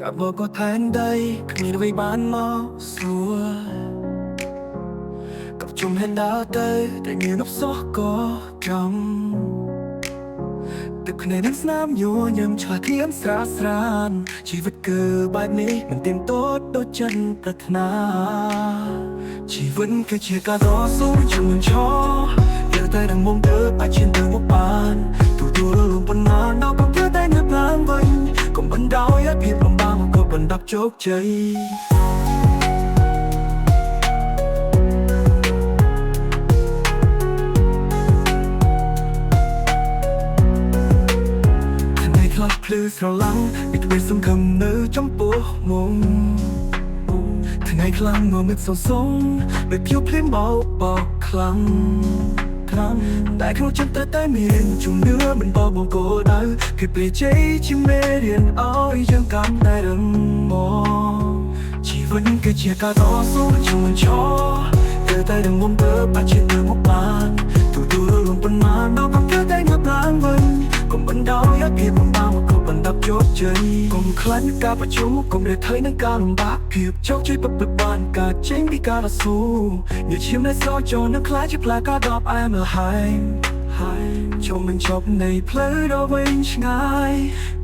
កាប់មកក៏ថែនដីគ្មានអ្វីបានមកស្រួលกับជុំហេនដើរទៅតែមានអបសោះក៏ចង់ទឹកភ្នែកនឹងស្នាមយួរញឹមឆ្លាស់ធៀមស្រាលស្រានជីវិតគឺបែបនេះមិនទៀងទាត់ដូចចិនប្រាថ្នាជីវិតគឺជាការតស៊ូជំនឿឈរតែនឹងមុំទៅអាចឈានទៅមុខបានទទួលរលំប៉ុណ្ណាដល់កំព្យូតែនៅឡើងវិញកុំបណ្ដោយឲ្យភាពលំបាកមកក៏បណ្ដាប់ជោគជ័យភ្លឺស្រឡាំងពីទ្វេសង្ឃឹមនៅចំពោះមុំថ្ងៃខ្លាំងងងឹតសងដូចភ្លៀវភ្លៀងបោកបោកខ្លាំងតែក្នុងចិត្តតែមានជំនឿមិនបបកោដៅគឺពេលជ័យជាមេរៀនឲ្យយើងកាន់តែរឹងមាំជីវិតគឺជាការតស៊ូជំនឿឈរតែនឹងមុំទៅបាច់ឈានទៅមុខបានទទួលរំពន្ធបានដល់កំព្យូតែងើបឡើងវិញកុំបណ្ដោយឲ្យភាពលំបាកមកក៏បណ្ដាប់ជោគជ័យកុំខ្លាចនឹងការប្រជុំកុំរើថើយនឹងការលំបាកភាពជោគជ័យពិតបានកើតចេញពីការតស៊ូញើសឈាមនៃស្រោចចូលនឹងខ្លាចជាផ្លែការដបអែមល្ហែងជុំមិនចប់នៃផ្លូវដ៏វែងឆ្ងាយ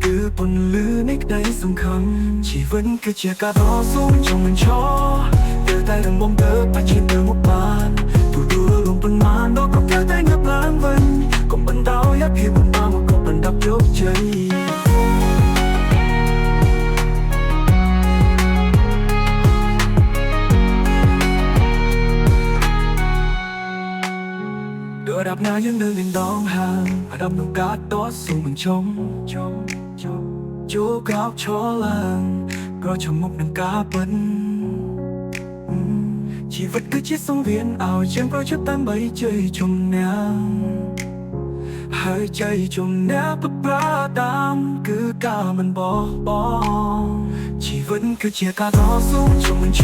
គឺពន្លឺនៃក្តីសង្ឃឹមជីវិតគឺជាការតស៊ូជុំមិនឈរតែនឹងមុំទៅអាចឈានទៅមុខបានទទួលរំពន្ធបានដល់កំព្យូតែងើបឡើងវិញកុំបណ្ដោយឲ្យភាពលំបាកមកក៏បណ្ដាប់ជោគជ័យដល់រាប់ណាយើងនៅនឹងដងហាងអារម្មណ៍នឹងការតស៊ូមិនចុងជួក្រោកឈរឡើងប្រឈមមុខនឹងការពិនជីវិតគឺជាសង្វៀនឲ្យយើងប្រយុទ្ធដើម្បីជ័យជំនះហើយជ័យជំនះពិតប្រាតាមគឺការមិនបោះបង់ជីវិតគឺជាការតស៊ូជំនឿឈ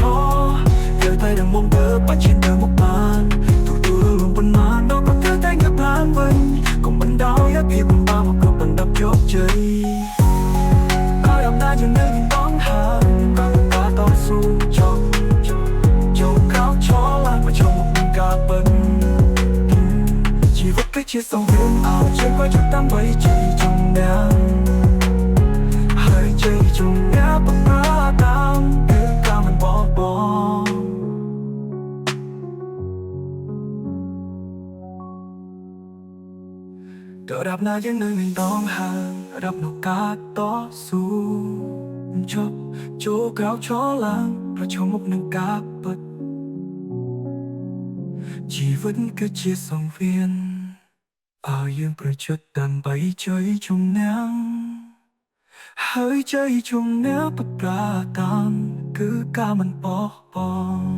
រតែនឹងមុំទៅបាច់ឈានទៅមុខបានទទួលរំពន្ធបានដល់កំព្យូតែងើបឡើងវិញកុំបណ្ដោយឲ្យភាពលំបាកមកក៏បណ្ដាប់ជោគជ័យឲ្យអំណាចយើងនៅនឹងដងហើក៏ការតស៊ូជីវិតគឺជាសង្វៀនឲ្យយើងប្រយុទ្ធដើម្បីជ័យជំនះហើយជ័យជំនះពិតប្រាតាមគឺការមិនបោះបង់ដល់រាប់ណាយើងនៅនឹងដងហើរាប់នៅការតស៊ូជប់ចូលក្រោកឈរឡើងប្រឈមមុខនឹងការពិតជីវិតគឺជាសង្វៀនឲ្យយើងប្រយុទ្ធដើម្បីជ័យជំនះហើយជ័យជំនះពិតប្រាតាមគឺការមិនបោះបង់